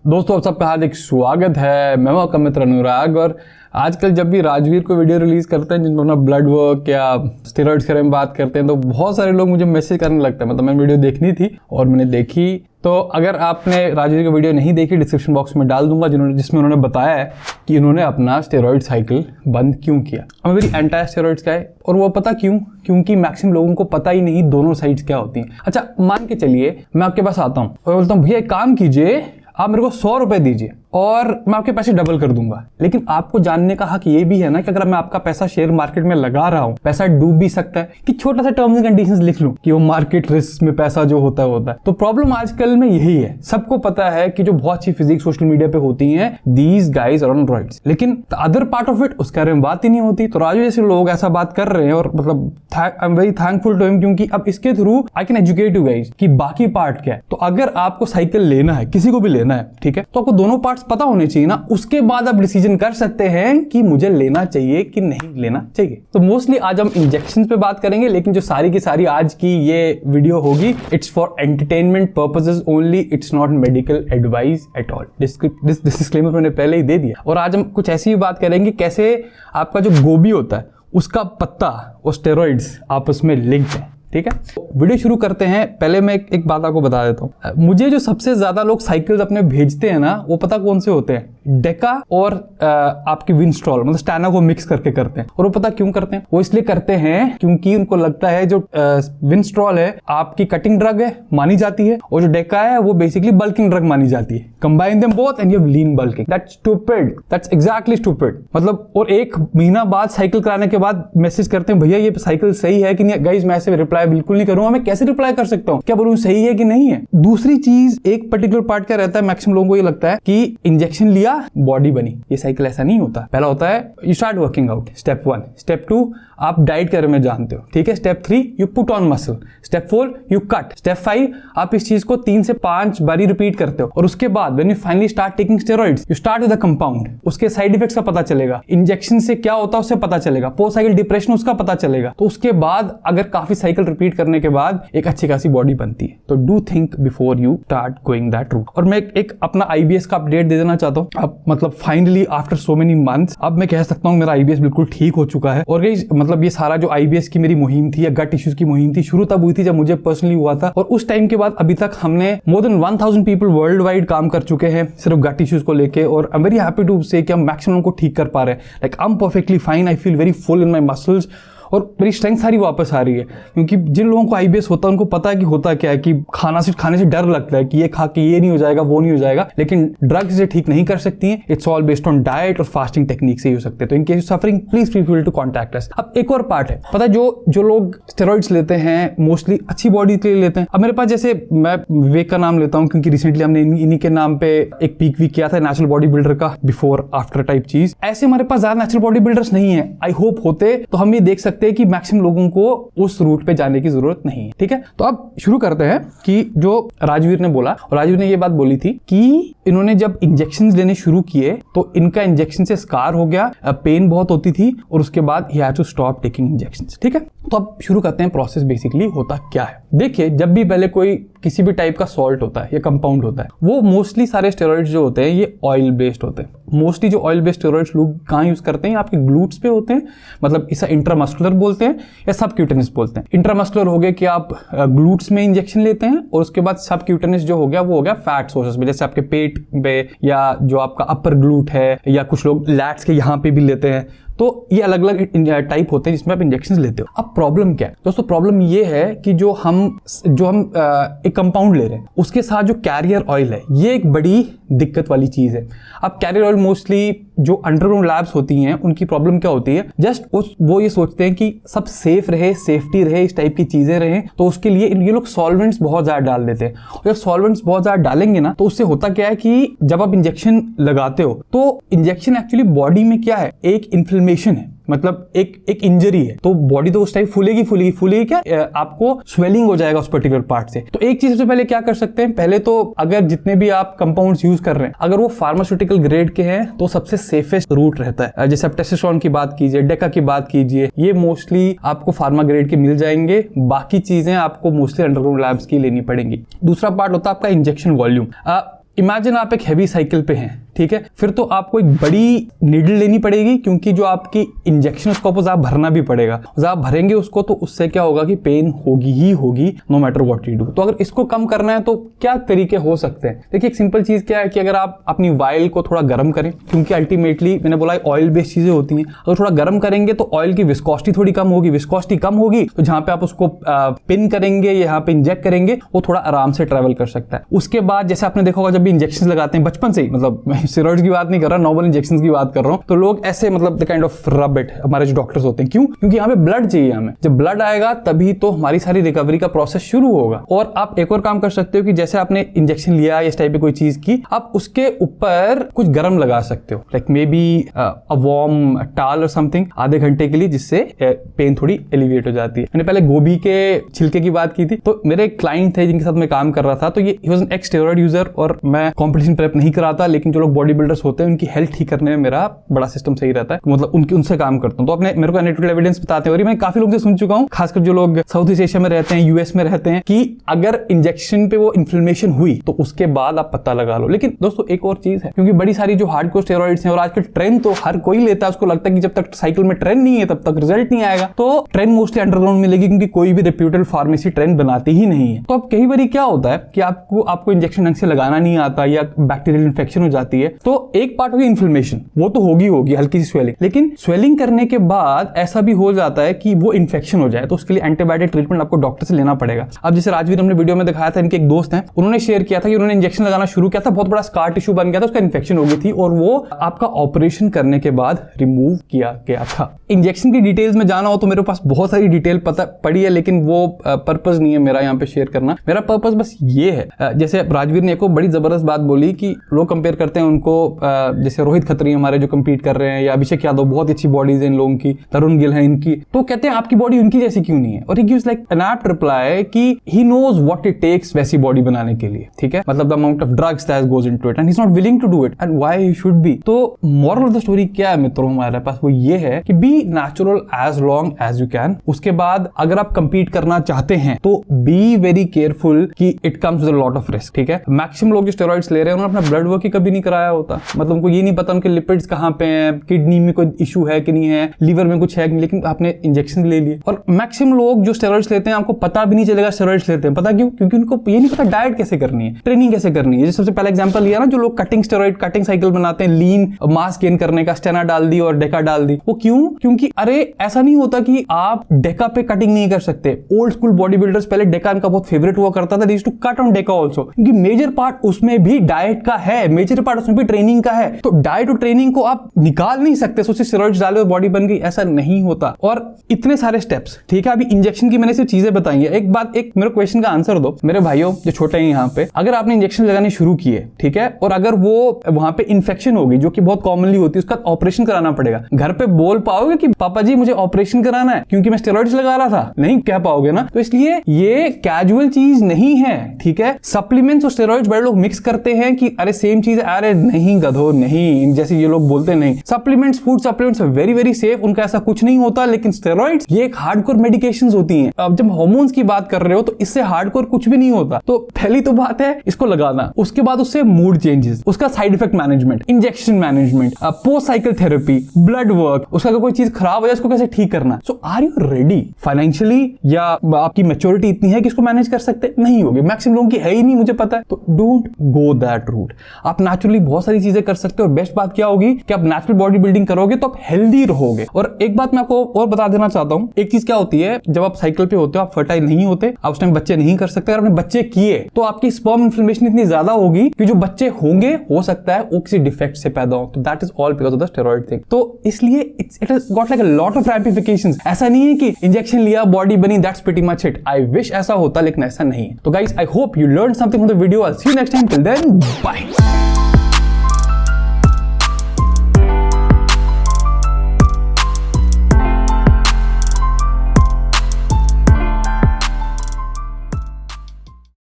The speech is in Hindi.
दोस्तों आप सबका हार्दिक स्वागत है। मैं हूं आपका मित्र अनुराग। और आजकल जब भी राजवीर को वीडियो रिलीज करते हैं जिनको अपना ब्लड वर्क या स्टेरॉइड्स के बारे में बात करते हैं तो बहुत सारे लोग मुझे मैसेज करने लगते हैं। मतलब मैंने वीडियो देखनी थी और मैंने देखी। तो अगर आपने राजवीर की वीडियो नहीं देखी डिस्क्रिप्शन बॉक्स में डाल दूंगा जिसमें उन्होंने बताया है कि उन्होंने अपना स्टेरॉइड साइकिल बंद क्यों किया। अब मेरी एंटी स्टेरॉइड्स का है और वो पता क्यों? क्योंकि मैक्सिमम लोगों को पता ही नहीं दोनों साइड्स क्या होती हैं। अच्छा मान के चलिए मैं आपके पास आता हूँ और बोलता हूँ भैया एक काम कीजिए, आप मेरे को 100 रुपए दीजिए और मैं आपके पैसे डबल कर दूंगा। लेकिन आपको जानने का हक ये भी है ना कि अगर मैं आपका पैसा शेयर मार्केट में लगा रहा हूं, पैसा डूब भी सकता है। कि छोटा सा टर्म्स एंड कंडीशंस लिख लूं कि वो मार्केट रिस्क में पैसा जो होता है। तो प्रॉब्लम आजकल में यही है। सबको पता है कि जो बहुत सी फिजिक्स सोशल मीडिया पे होती हैं, these guys are on roids, लेकिन the other part of it उसके बारे में बात ही नहीं होती। तो राजू जैसे लोग ऐसा बात कर रहे हैं और मतलब I am very thankful to him, क्योंकि अब इसके through I can educate you guys कि बाकी पार्ट क्या है। तो अगर आपको साइकिल लेना है, किसी को भी लेना है, ठीक है, तो आपको दोनों पार्ट्स पता होने चाहिए ना। उसके बाद आप डिसीजन कर सकते हैं कि मुझे लेना चाहिए कि नहीं लेना चाहिए। तो मोस्टली आज हम इंजेक्शन पे बात करेंगे, लेकिन जो सारी की सारी आज की ये वीडियो होगी it's for entertainment purposes only, it's not medical advice at all. Disclaimer मैंने पहले ही दे दिया। और आज हम कुछ ऐसी भी बात करेंगे कैसे आपका जो गोभी होता है उसका पत्ता और स्टेरॉइड्स आपस में लिंक्ड है। ठीक है, वीडियो शुरू करते हैं। पहले मैं एक बात आपको बता देता हूँ। मुझे जो सबसे ज्यादा लोग साइकिल्स अपने भेजते हैं ना, वो पता कौन से होते हैं? डेका और आपकी विंस्ट्रॉल, मतलब स्टैना को मिक्स करके करते हैं। और वो पता क्यों करते हैं? वो इसलिए करते हैं क्योंकि उनको लगता है जो विंस्ट्रॉल है आपकी कटिंग ड्रग है, मानी जाती है, और जो डेका है वो बेसिकली बल्किंग ड्रग मानी जाती है। Combine them both and you have lean bulking. That's stupid, that's exactly stupid. मतलब और एक महीना बाद साइकिल कराने के बाद मैसेज करते हैं भैया ये साइकिल सही है कि नहीं। गाइस मैं ऐसे रिप्लाई बिल्कुल नहीं करूंगा। मैं कैसे रिप्लाई कर सकता हूं? क्या बोलूं सही है कि नहीं है? दूसरी चीज, एक पर्टिकुलर पार्ट क्या रहता है, मैक्सिमम लोगों को ये लगता है कि इंजेक्शन लिया बॉडी बनी। ये साइकिल ऐसा नहीं होता। पहला होता है you start working out, step 1। Step 2 आप डाइट के बारे में जानते हो, ठीक है। Step 3 you put on muscle. Step 4 you cut. Step 5 आप इस चीज को 3 से 5 बारी रिपीट करते हो। और उसके बाद when you finally start taking steroids you start with the compound. उसके साइड इफेक्ट्स का पता चलेगा, इंजेक्शन से क्या होता है उससे पता चलेगा, पोस्ट साइकिल डिप्रेशन उसका पता चलेगा। तो उसके बाद अगर काफी साइकिल रिपीट करने के बाद एक अच्छी खासी बॉडी बनती है। तो do think before you start going that route. और मैं एक अपना आईबीएस का अपडेट दे देना चाहता हूँ। अब मतलब finally after so many months अब मैं कह सकता हूँ मेरा आईबीएस बिल्कुल ठीक हो चुका है। और मतलब ये सारा जो आईबीएस की मेरी मुहिम थी या गट इश्यूज की मुहिम थी, शुरू तब हुई थी जब मुझे पर्सनली हुआ था। और उस टाइम के बाद अभी तक हमने more than 1000 people world wide काम कर चुके हैं सिर्फ गट इश्यूज को लेके। और I am very happy to say कि हम मैक्सिमम को ठीक कर पा रहे हैं। Like I am perfectly fine, I feel very full in my muscles और मेरी स्ट्रेंथ सारी वापस आ रही है। क्योंकि जिन लोगों को आईबीएस होता है उनको पता है कि होता क्या है, कि खाने से डर लगता है कि ये खा के ये नहीं हो जाएगा वो नहीं हो जाएगा, लेकिन ड्रग्स से ठीक नहीं कर सकती हैं। It's all based on diet और फास्टिंग टेक्निक से ही हो सकते हैं। तो in case suffering please feel free to contact us. अब एक और पार्ट है, पता है जो लोग स्टेरॉइड्स लेते हैं मोस्टली अच्छी बॉडी के लिए लेते हैं। अब मेरे पास जैसे मैं विवेक का नाम लेता हूँ क्योंकि रिसेंटली हमने इन्हीं के नाम पे एक पीक वीक किया था नेचुरल बॉडी बिल्डर का, बिफोर आफ्टर टाइप चीज। ऐसे हमारे पास ज्यादा नेचुरल बॉडी बिल्डर्स नहीं है। आई होप होते तो हम ये देख सकते हैं कि मैक्सिमम लोगों को उस रूट पे जाने की जरूरत नहीं है। ठीक है, तो अब शुरू करते हैं कि जो राजवीर ने बोला, और राजवीर ने ये बात बोली थी कि इन्होंने जब इंजेक्शंस लेने शुरू किए तो इनका इंजेक्शन से स्कार हो गया, पेन बहुत होती थी और उसके बाद ही had to stop taking injections. ठीक है, तो अब शुरू करते हैं प्रोसेस बेसिकली होता क्या है। देखिए जब भी पहले कोई किसी भी टाइप का सॉल्ट होता है या कंपाउंड होता है, वो मोस्टली सारे स्टेरॉइड्स जो होते हैं ये ऑयल बेस्ड होते हैं। मोस्टली जो ऑयल बेस्ड स्टेरॉइड्स लोग कहाँ यूज करते हैं? आपके ग्लूट्स पे होते हैं। मतलब इसे इंट्रामस्कुलर बोलते हैं या सबक्यूटेनियस बोलते हैं। इंट्रामस्कुलर हो गया कि आप ग्लूट्स में इंजेक्शन लेते हैं, और उसके बाद सबक्यूटेनियस जो हो गया वो हो गया फैट सोर्सेस में, जैसे आपके पेट पे या जो आपका अपर ग्लूट है, या कुछ लोग लैट्स के यहाँ पे भी लेते हैं। तो ये अलग अलग टाइप होते हैं जिसमें आप इंजेक्शन लेते हो। अब प्रॉब्लम क्या है दोस्तों? प्रॉब्लम ये है कि जो हम एक कंपाउंड ले रहे हैं उसके साथ जो कैरियर ऑयल है ये एक बड़ी दिक्कत वाली चीज है। अब कैरियर ऑयल मोस्टली जो अंडरग्राउंड लैब्स होती हैं उनकी प्रॉब्लम क्या होती है, जस्ट वो ये सोचते हैं कि सब सेफ रहे, सेफ्टी रहे, इस टाइप की चीजें रहे, तो उसके लिए ये लोग सॉल्वेंट्स बहुत ज्यादा डाल देते हैं। और जब सॉल्वेंट्स बहुत ज्यादा डालेंगे ना तो उससे होता क्या है कि जब आप इंजेक्शन लगाते हो तो इंजेक्शन एक्चुअली बॉडी में क्या है, एक इन्फ्लेमेशन है, मतलब एक इंजरी है। तो बॉडी तो उस टाइम फूलेगी क्या, आपको स्वेलिंग हो जाएगा उस पर्टिकुलर पार्ट से। तो एक चीज सबसे पहले क्या कर सकते हैं, पहले तो अगर जितने भी आप कंपाउंड्स यूज कर रहे हैं अगर वो फार्मास्यूटिकल ग्रेड के हैं तो सबसे सेफेस्ट रूट रहता है। जैसे आप टेस्टोस्टेरोन की बात कीजिए, डेका की बात कीजिए, ये मोस्टली आपको फार्मा ग्रेड के मिल जाएंगे। बाकी चीजें आपको मोस्टली अंडरग्राउंड लैब्स की लेनी पड़ेंगी। दूसरा पार्ट होता है आपका इंजेक्शन वॉल्यूम। इमेजिन आप एक हैवी साइकिल पे हैं, ठीक है, फिर तो आपको एक बड़ी नीडल लेनी पड़ेगी, क्योंकि जो आपकी इंजेक्शन उसको आप भरना भी पड़ेगा। जब आप भरेंगे उसको तो उससे क्या होगा कि पेन होगी ही होगी, no matter what you do. तो अगर इसको कम करना है तो क्या तरीके हो सकते हैं? देखिए, एक सिंपल चीज क्या है कि अगर आप अपनी वाइल को थोड़ा गर्म करें, क्योंकि अल्टीमेटली मैंने बोला ऑयल बेस्ड चीजें होती हैं, अगर थोड़ा गर्म करेंगे तो ऑयल की विस्कोसिटी थोड़ी कम होगी, विस्कोसिटी कम होगी तो जहां पे आप उसको पिन करेंगे, यहाँ पे इंजेक्ट करेंगे, वो थोड़ा आराम से ट्रेवल कर सकता है। उसके बाद जैसे आपने देखा होगा जब भी इंजेक्शन लगाते हैं बचपन से ही, मतलब स्टेरॉइड्स की बात नहीं कर रहा, नॉर्मल इंजेक्शंस की बात कर रहा हूं, तो लोग ऐसे मतलब the kind of rub it, हमारे जो डॉक्टर्स होते हैं, क्यों? क्योंकि यहाँ पे ब्लड चाहिए हमें। जब ब्लड आएगा तभी तो हमारी सारी रिकवरी का प्रोसेस शुरू होगा। और आप एक और काम कर सकते हो कि जैसे आपने इंजेक्शन लिया या इस टाइप की कोई चीज की, आप उसके ऊपर कुछ गर्म लगा सकते हो, like may be a warm towel और समथिंग, आधे घंटे के लिए, जिससे पेन थोड़ी एलिविएट हो जाती है। मैंने पहले गोभी के छिलके की बात की थी, तो मेरे एक क्लाइंट थे जिनके साथ मैं काम कर रहा था, तो ये he was an x steroid user, और मैं कंपटीशन प्रेप नहीं कराता, लेकिन जो लोग बॉडी बिल्डर्स होते हैं उनकी हेल्थ ठीक करने में मेरा बड़ा सिस्टम सही रहता है, मतलब उनसे काम करता हूं। तो अपने मेरे को एनालिटिकल एविडेंस बताते हैं, और मैं काफी लोगों से सुन चुका हूं, खासकर जो लोग साउथ ईस्ट एशिया में रहते हैं, यूएस में रहते हैं, कि अगर इंजेक्शन पे वो इन्फ्लेमेशन हुई तो उसके बाद आप पता लगा लो। लेकिन दोस्तों एक और चीज है, क्योंकि बड़ी सारी जो हार्डकोर स्टेरॉइड्स हैं, और आजकल ट्रेंड तो हर कोई लेता है, उसको लगता है कि जब तक साइकिल में ट्रेंड नहीं है तब तक रिजल्ट नहीं आएगा, तो ट्रेंड मोस्टली अंडरग्राउंड मिलेगी, क्योंकि कोई भी रेप्यूटेड फार्मेसी ट्रेंड बनाती ही नहीं है। तो अब कई बार क्या होता है कि आपको इंजेक्शन ढंग से लगाना नहीं आता, या बैक्टीरियल इन्फेक्शन हो जाती है, तो एक पार्ट होगी इन्फ्लेमेशन, वो तो होगी हल्की सी स्वेलिंग, लेकिन स्वेलिंग करने के बाद ऐसा भी हो जाता है कि वो इन्फेक्शन हो जाए, तो उसके लिए एंटीबायोटिक ट्रीटमेंट आपको डॉक्टर से लेना पड़ेगा। अब जैसे राजवीर हमने वीडियो में दिखाया था, इनके एक दोस्त हैं, उन्होंने शेयर किया था कि उन्होंने इंजेक्शन लगाना शुरू किया था, बहुत बड़ा स्कार टिश्यू बन गया था, उसका इन्फेक्शन हो गई थी, और वो आपका ऑपरेशन करने के बाद रिमूव किया गया था। इंजेक्शन की डिटेल्स में जाना हो तो मेरे पास बहुत सारी डिटेल पड़ी है, लेकिन वो पर्पस नहीं है मेरा यहाँ पे शेयर करना। मेरा पर्पस बस ये है, जैसे राजवीर ने एक बड़ी जबरदस्त बात बोली कि लोग कंपेयर करते हैं उनको, जैसे रोहित खत्री हमारे जो कंपीट कर रहे हैं, या अभिषेक यादव, बहुत अच्छी बॉडीज है इन लोगों की, तरुण गिल है इनकी, तो कहते हैं आपकी बॉडी उनकी जैसी क्यों नहीं है? और he gives like an apt reply कि he knows what it takes वैसी बॉडी बनाने के लिए, ठीक है, मतलब the amount of drugs that goes into it, and he is not willing to do it, and why he should be. तो मोरल ऑफ द स्टोरी क्या है मित्रों हमारे पास, वो ये है कि be natural as long as you can. उसके बाद अगर आप कंपीट करना चाहते हैं तो बी वेरी केयरफुल कि it comes with a lot of risk, ठीक है। मैक्सिमम लोग जो स्टेरॉइड्स ले रहे हैं उन्होंने अपना ब्लड वर्क ही कभी नहीं कराया होता, मतलब उनको ये नहीं पता उनके लिपिड्स कहां पे हैं, किडनी में कोई इशू है कि नहीं है, लीवर में कुछ है कि नहीं, लेकिन आपने इंजेक्शन ले लिए। और मैक्सिमम लोग जो स्टेरॉइड्स लेते हैं आपको पता भी नहीं चलेगा स्टेरॉइड्स लेते हैं, पता क्यों? क्योंकि उनको ये नहीं पता डाइट कैसे करनी है, ट्रेनिंग कैसे करनी है। जैसे सबसे पहला एग्जांपल लिया ना, जो लोग कटिंग स्टेरॉइड, कटिंग साइकिल बनाते हैं, लीन मास गेन करने का, स्टेना डाल दी और डेका डाल दी, वो क्यों? क्योंकि अरे ऐसा नहीं होता कि आप डेका पे कटिंग नहीं कर सकते। ओल्ड स्कूल बॉडी बिल्डर्स पहले डेका इनका बहुत फेवरेट हुआ करता था, they used to cut on deca also, क्योंकि मेजर पार्ट उसमें भी डाइट का है, मेजर पार्ट उसमें भी ट्रेनिंग का है। तो डाइट और ट्रेनिंग को आप निकाल नहीं सकते, सोचिए स्टेरॉइड्स डाले और बॉडी बन गई, ऐसा नहीं होता। और इतने सारे स्टेप्स, ठीक है। अभी इंजेक्शन की मैंने सिर्फ चीजें बताई है। एक बात, एक मेरे क्वेश्चन का आंसर दो मेरे भाइयों जो छोटे हैं यहाँ पे, अगर आपने इंजेक्शन लगाने शुरू किए, ठीक है, और अगर वो वहां पे इन्फेक्शन होगी जो कि बहुत कॉमनली होती है, उसका ऑपरेशन कराना पड़ेगा, घर पे बोल पाओगे कि पापा जी मुझे ऑपरेशन कराना है क्योंकि मैं स्टेरॉइड्स लगा रहा था? नहीं कह पाओगे ना। तो इसलिए ये कैजुअल चीज नहीं है, ठीक है। सप्लीमेंट्स और स्टेरॉइड्स बड़े लोग मिक्स करते हैं कि अरे सेम चीज है, अरे नहीं गधो, नहीं, जैसे ये लोग बोलते नहीं। Supplements, food supplements very very safe, उनका ऐसा कुछ नहीं होता, लेकिन स्टेरॉइड्स ये एक हार्डकोर मेडिकेशंस होती हैं। अब जब हार्मोन्स की बात कर रहे हो तो इससे हार्डकोर कुछ भी नहीं होता। तो पहली तो बात है इसको लगाना, उसके बाद उससे मूड चेंजेस, उसका side effect management, injection management, post cycle therapy, blood work, उसका अगर कोई चीज खराब हो जाए उसको कैसे ठीक करना। सो आर यू रेडी फाइनेंशियली, या आपकी मैच्योरिटी इतनी है कि इसको मैनेज कर सकते? नहीं होगी, मैक्सिमम लोगों की है ही नहीं, मुझे पता है। तो डोंट गो दैट रूट। आप नेचुरली बहुत सारी चीजें कर सकते हो, और बेस्ट बात क्या होगी कि आप नेचुरल बॉडी बिल्डिंग करोगे तो आप हेल्दी रहोगे। और एक बात मैं आपको और बता देना चाहता हूं, एक चीज क्या होती है, जब आप साइकिल पे होते हो, आप फर्टाइल नहीं होते, आप उस टाइम बच्चे नहीं कर सकते, अगर आपने बच्चे किए तो आपकी स्पर्म इन्फ्लेमेशन इतनी ज्यादा होगी कि जो बच्चे होंगे हो सकता है वो किसी डिफेक्ट से पैदा हो। तो that is all because of the steroid thing. तो इसलिए it has got like a lot of ramifications. ऐसा नहीं है कि इंजेक्शन लिया बॉडी बनी, that's pretty much it. I wish ऐसा होता, लेकिन ऐसा नहीं है। तो guys, I hope you learn something from the video. I will see you next time. Till then, bye.